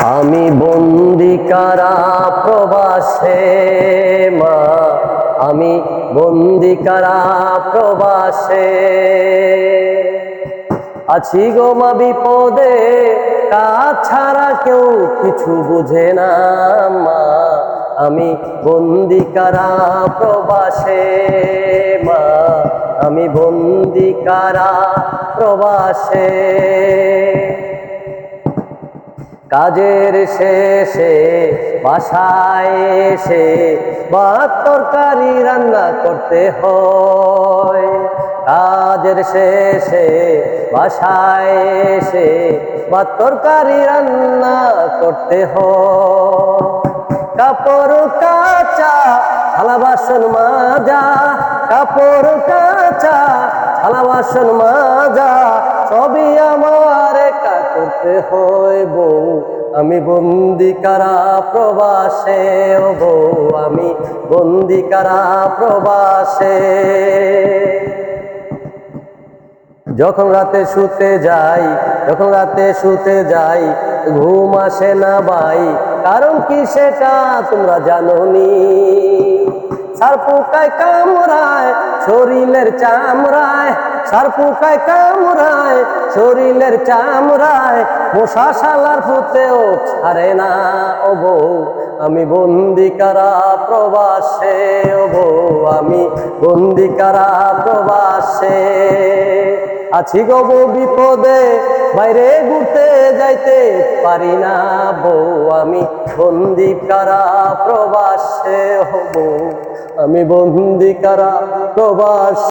আমি বন্দি কারা প্রবাসে মা, আমি বন্দি কারা প্রবাসে আছি গো মা বিপদে, কাজ ছাড়া কেউ কিছু বুঝে না মা, আমি বন্দি কারা প্রবাসে মা, আমি বন্দি কারা প্রবাসে। কাজের শেষে বাসায় এসে ভাত তরকারি রান্না করতে হয়, কাজের শেষে বাসায় এসে ভাত তরকারি রান্না করতে হয়। কাপড় কাচা থালা বাসন মাজা, কাপড় কাচা থালা বাসন মাজা সবই আমার একা করতে হয় বউ, আমি বন্দি কারা প্রবাসে ও বউ, আমি বন্দি কারা প্রবাসে। যখন রাতে শুতে যাই, যখন রাতে শুতে যাই ঘুম আসে না ভাই, কারণ কি সেটা তোমরা জানোনি। সারপোকায় কামড়ায় শরীরের চামড়ায়, সারপোকায় কামড়ায় শরীরের চামড়ায়, মশা শালার ফুতেও ছাড়ে না ও বউ, আমি বন্দি কারা প্রবাসে ও বউ, আমি বন্দি কারা প্রবাসে আছি গো বউ বিপদে, বাইরে ঘুরতে যাইতে পারি না বউ, আমি বন্দি কারা প্রবাসে ও বউ, আমি বন্দি কারা প্রবাসে।